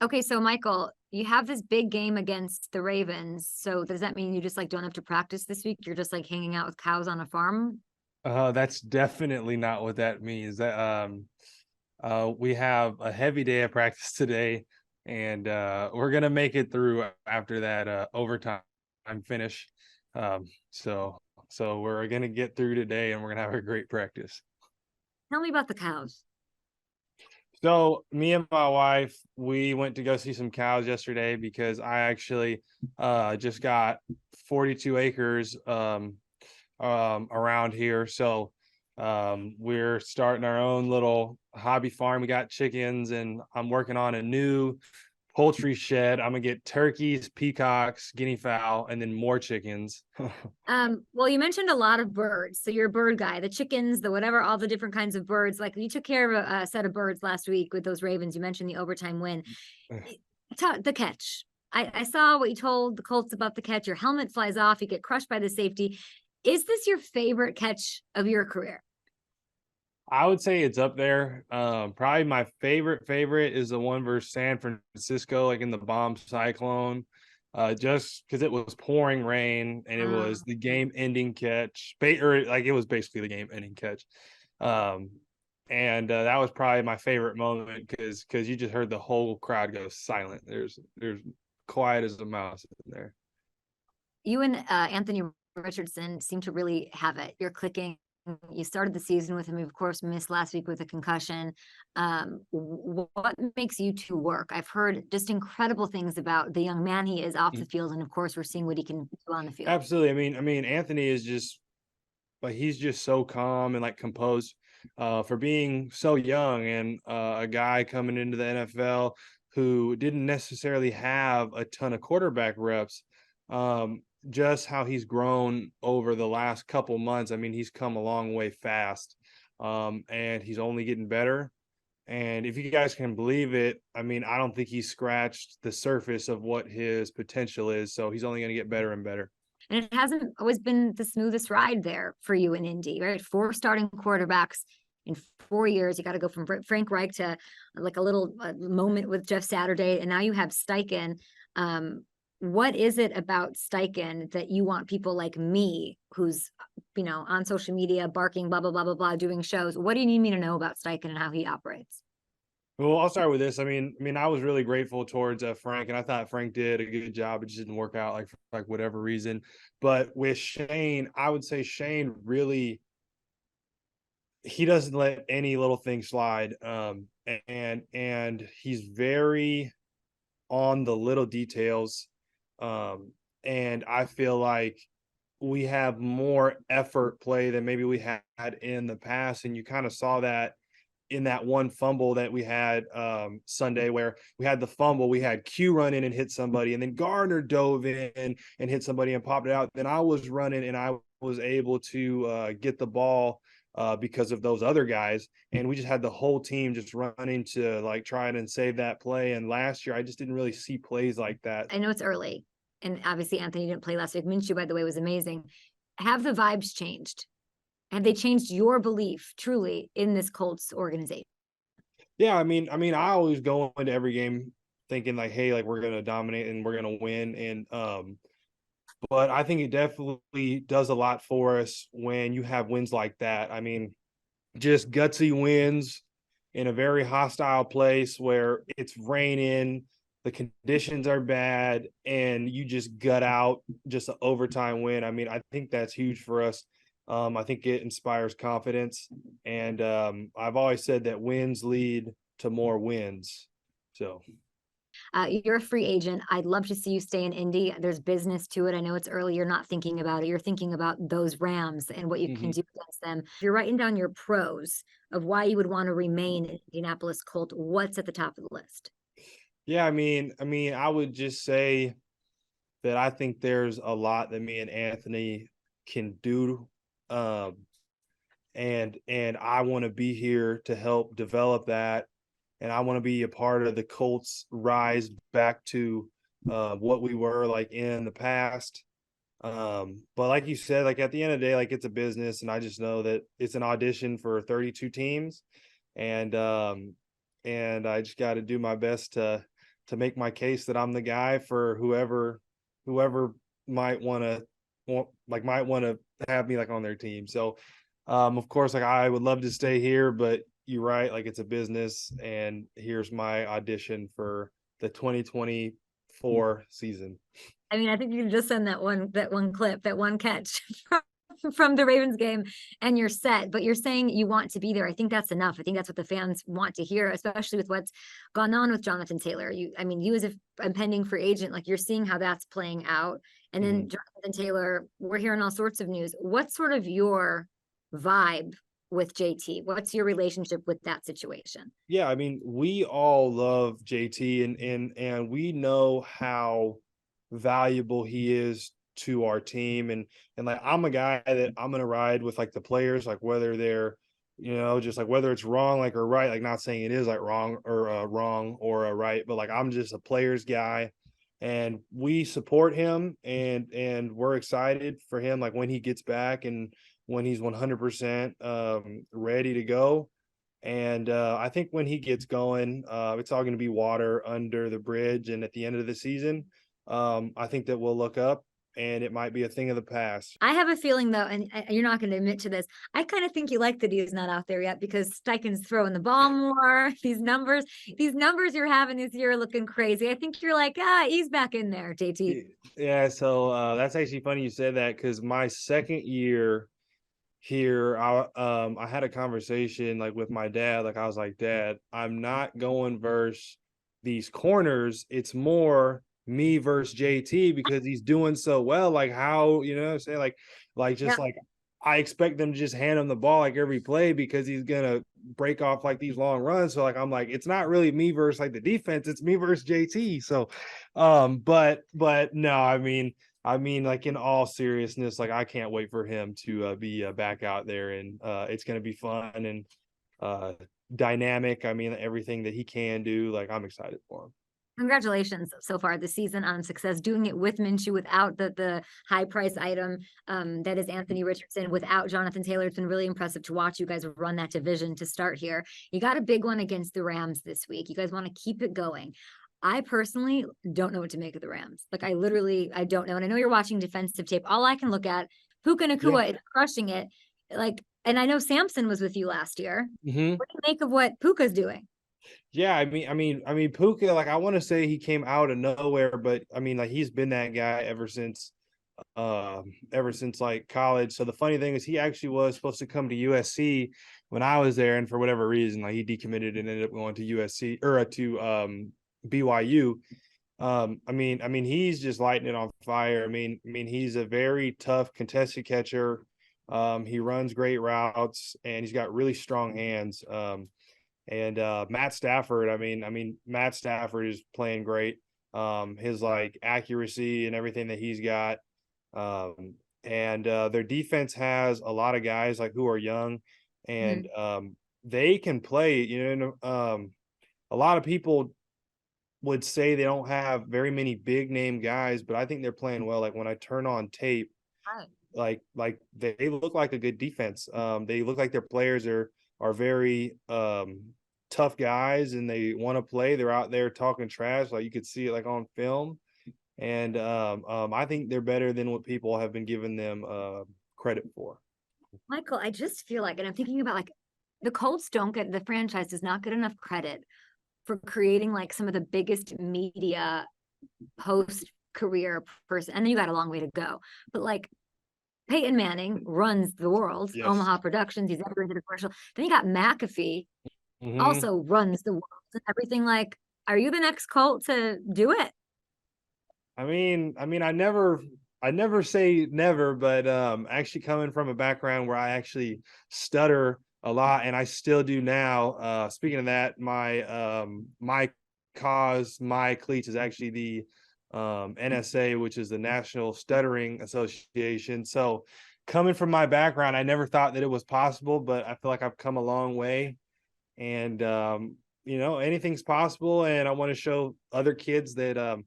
Okay, so Michael, you have this big game against the Ravens. So does that mean you just like don't have to practice this week? You're just like hanging out with cows on a farm? That's definitely not what that means. We have a heavy day of practice today, and we're gonna make it through after that overtime finish. So we're gonna get through today, and we're gonna have a great practice. Tell me about the cows. So me and my wife, we went to go see some cows yesterday because I actually just got 42 acres around here. So we're starting our own little hobby farm. We got chickens, and I'm working on a new poultry shed. I'm gonna get turkeys, peacocks, guinea fowl, and then more chickens. Well, you mentioned a lot of birds. So you're a bird guy, the chickens, the whatever, all the different kinds of birds. Like you took care of a set of birds last week with those Ravens. You mentioned the overtime win. The catch. I saw what you told the Colts about the catch. Your helmet flies off. You get crushed by the safety. Is this your favorite catch of your career? I would say it's up there. Probably my favorite is the one versus San Francisco, like in the bomb cyclone. Just because it was pouring rain and it was the game-ending catch, or like it was basically the game-ending catch. And that was probably my favorite moment because you just heard the whole crowd go silent. There's quiet as a mouse in there. You and Anthony Richardson seem to really have it. You're clicking. You started the season with him, of course, missed last week with a concussion. What makes you two work? I've heard just incredible things about the young man he is off the field, and of course, we're seeing what he can do on the field. Absolutely. I mean, Anthony is just, like, he's just so calm and like composed for being so young and a guy coming into the NFL who didn't necessarily have a ton of quarterback reps. Just how he's grown over the last couple months. I mean, he's come a long way fast, and he's only getting better. And if you guys can believe it, I mean, I don't think he's scratched the surface of what his potential is. So he's only going to get better and better. And it hasn't always been the smoothest ride there for you in Indy, right? 4 starting quarterbacks in 4 years. You got to go from Frank Reich to like a little moment with Jeff Saturday, and now you have Steichen. What is it about Steichen that you want people like me, who's, on social media, barking, blah, blah, blah, blah, blah, doing shows? What do you need me to know about Steichen and how he operates? Well, I'll start with this. I mean, I was really grateful towards Frank, and I thought Frank did a good job. It just didn't work out, like for whatever reason. But with Shane, I would say Shane really, he doesn't let any little thing slide. And he's very on the little details. And I feel like we have more effort play than maybe we had in the past. And you kind of saw that in that one fumble that we had Sunday, where we had the fumble, we had Q run in and hit somebody, and then Gardner dove in and hit somebody and popped it out. Then I was running and I was able to get the ball because of those other guys. And we just had the whole team just running to like try and save that play. And last year, I just didn't really see plays like that. I know it's early, and obviously Anthony didn't play last week. Minshew, by the way, was amazing. Have the vibes changed? Have they changed your belief truly in this Colts organization? Yeah, I mean, I always go into every game thinking like, hey, like we're gonna dominate and we're gonna win. And but I think it definitely does a lot for us when you have wins like that. I mean, just gutsy wins in a very hostile place where it's raining, the conditions are bad, and you just gut out just an overtime win. I mean, I think that's huge for us. I think it inspires confidence, and I've always said that wins lead to more wins. So you're a free agent. I'd love to see you stay in Indy. There's business to it. I know it's early. You're not thinking about it. You're thinking about those Rams and what you can do against them. If you're writing down your pros of why you would want to remain in Indianapolis Colt, what's at the top of the list? Yeah, I mean, I would just say that I think there's a lot that me and Anthony can do. And I want to be here to help develop that. And I want to be a part of the Colts rise back to what we were like in the past. But like you said, like at the end of the day, like it's a business, and I just know that it's an audition for 32 teams. And I just got to do my best to make my case that I'm the guy for whoever might want to have me like on their team. So of course, like I would love to stay here, but you're right, like it's a business, and here's my audition for the 2024 season. I mean, I think you can just send that one clip, that one catch from the Ravens game, and you're set. But you're saying you want to be there. I think that's enough. I think that's what the fans want to hear, especially with what's gone on with Jonathan Taylor. I mean, you as a impending free agent, like you're seeing how that's playing out. And then Jonathan Taylor, we're hearing all sorts of news. What's sort of your vibe with JT? What's your relationship with that situation? Yeah, I mean, we all love JT, and we know how valuable he is to our team, and like I'm a guy that I'm gonna ride with like the players, like whether they're just like whether it's wrong like or right, like not saying it is like wrong or right, but like I'm just a players guy, and we support him, and we're excited for him like when he gets back and when he's 100% ready to go. And I think when he gets going, it's all going to be water under the bridge. And at the end of the season, I think that we'll look up and it might be a thing of the past. I have a feeling though, and you're not going to admit to this, I kind of think you like that he's not out there yet because Steichen's throwing the ball more. These numbers you're having this year are looking crazy. I think you're like, he's back in there, JT. Yeah, so that's actually funny you said that, because my second year here, I had a conversation like with my dad. Like I was like, Dad, I'm not going versus these corners. It's more me versus JT because he's doing so well. Like how, you know what I'm saying? Like just like I expect them to just hand him the ball like every play because he's gonna break off like these long runs. So like I'm like, it's not really me versus like the defense, it's me versus JT. So but no, I mean, like in all seriousness, like I can't wait for him to be back out there, and it's going to be fun and dynamic. I mean, everything that he can do, like I'm excited for him. Congratulations so far this season on success, doing it with Minshew, without the high price item that is Anthony Richardson, without Jonathan Taylor. It's been really impressive to watch you guys run that division to start here. You got a big one against the Rams this week. You guys want to keep it going. I personally don't know what to make of the Rams. Like I don't know. And I know you're watching defensive tape. All I can look at, Puka Nacua is crushing it. Like, and I know Samson was with you last year. Mm-hmm. What do you make of what Puka's doing? Yeah, I mean, Puka, like I want to say he came out of nowhere, but I mean, like he's been that guy ever since like college. So the funny thing is he actually was supposed to come to USC when I was there, and for whatever reason, like he decommitted and ended up going to USC or to BYU. I mean, he's just lighting it on fire. I mean, he's a very tough contested catcher. He runs great routes, and he's got really strong hands. And Matt Stafford, I mean, Matt Stafford is playing great. His like accuracy and everything that he's got. And their defense has a lot of guys like who are young, and they can play. You know, a lot of people would say they don't have very many big name guys, but I think they're playing well. Like when I turn on tape, like they look like a good defense. They look like their players are very tough guys, and they want to play. They're out there talking trash, like you could see it like on film. And I think they're better than what people have been giving them credit for. Michael, I just feel like, and I'm thinking about like the Colts the franchise does not get enough credit for creating like some of the biggest media post-career person. And then you got a long way to go. But like Peyton Manning runs the world, Omaha Productions, he's ever into the commercial. Then you got McAfee, also runs the world and everything. Like, are you the next Colt to do it? I mean, I never say never, but actually coming from a background where I actually stutter a lot, and I still do now. Speaking of that, my cleats is actually the NSA, which is the National Stuttering Association. So coming from my background, I never thought that it was possible, but I feel like I've come a long way, and anything's possible. And I want to show other kids that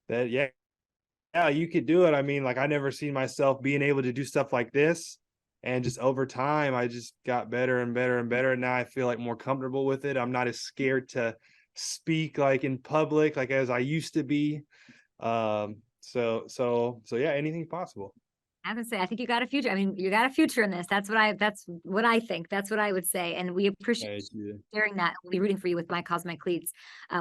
you could do it. I mean, like I never seen myself being able to do stuff like this. And just over time, I just got better and better and better. And now I feel like more comfortable with it. I'm not as scared to speak like in public, like as I used to be. So yeah, anything's possible. I would say, I think you got a future. I mean, you got a future in this. That's what I think. That's what I would say. And we appreciate Thank you. sharing that. We'll be rooting for you with My Cosmic Cleats,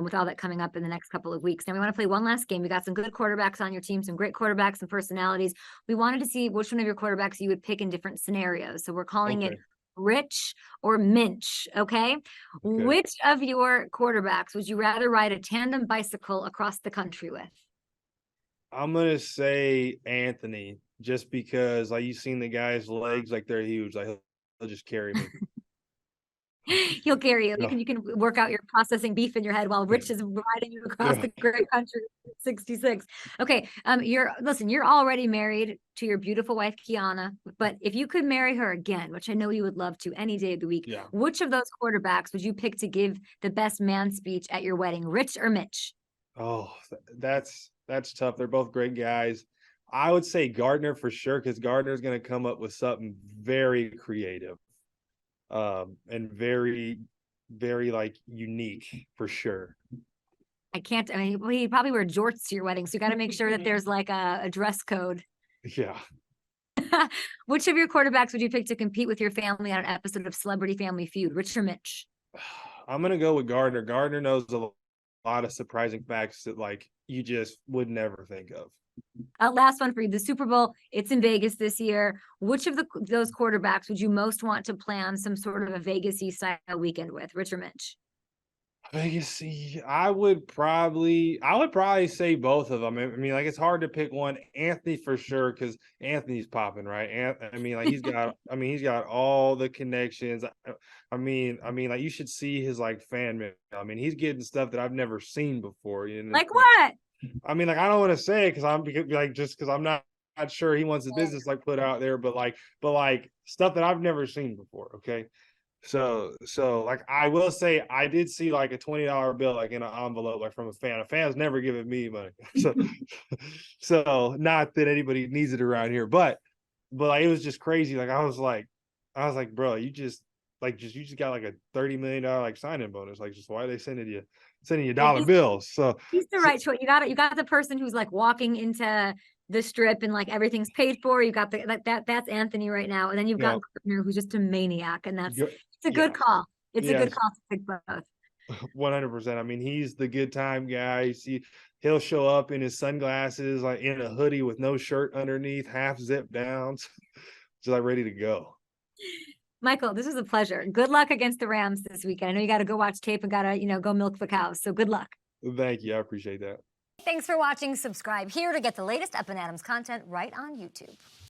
with all that coming up in the next couple of weeks. Now we want to play one last game. We got some good quarterbacks on your team, some great quarterbacks and personalities. We wanted to see which one of your quarterbacks you would pick in different scenarios. So we're calling it Okay. Rich or Minch. Okay. Okay. Which of your quarterbacks would you rather ride a tandem bicycle across the country with? I'm gonna say Anthony, just because like you've seen the guy's legs, like they're huge. Like he'll just carry me. He'll carry you. Yeah. You can work out your processing beef in your head while Rich is riding you across Yeah. the great country. 66. Okay. You're already married to your beautiful wife, Kiana. But if you could marry her again, which I know you would love to any day of the week, Yeah. which of those quarterbacks would you pick to give the best man speech at your wedding, Rich or Mitch? Oh, that's tough. They're both great guys. I would say Gardner for sure, because Gardner's gonna come up with something very creative, and very, very like unique for sure. I mean, well, he probably wear jorts to your wedding. So you got to make sure that there's like a dress code. Yeah. Which of your quarterbacks would you pick to compete with your family on an episode of Celebrity Family Feud, Rich or Mitch? I'm gonna go with Gardner. Gardner knows a lot of surprising facts that like you just would never think of. Last one for you. The Super Bowl, it's in Vegas this year. Which of those quarterbacks would you most want to plan some sort of a Vegas-y style weekend with, Rich or Mitch? Legacy, I would probably say both of them. I mean, like it's hard to pick one. Anthony for sure, because Anthony's popping, right? I mean, like he's got all the connections. Like you should see his like fan mail. I mean, he's getting stuff that I've never seen before. You know, Like what? I mean, like I don't want to say it because I'm not sure he wants his business like put out there, but like stuff that I've never seen before. Okay. So like I will say I did see like a $20 bill like in an envelope like from a fan. A fan's never given me money. So not that anybody needs it around here, but like it was just crazy. Like I was like, bro, you just got like a $30 million like signing bonus. Like just why are they sending you dollar bills? He's the right choice. You got the person who's like walking into the strip and like everything's paid for. You got that's Anthony right now. And then you've got Gardner, who's just a maniac. And it's a good call. It's a good call to pick both. 100%. I mean, he's the good time guy. He'll show up in his sunglasses, like in a hoodie with no shirt underneath, half zipped down, just like ready to go. Michael, this was a pleasure. Good luck against the Rams this weekend. I know you got to go watch tape and got to, go milk the cows. So good luck. Thank you. I appreciate that. Thanks for watching. Subscribe here to get the latest Up and Adams content right on YouTube.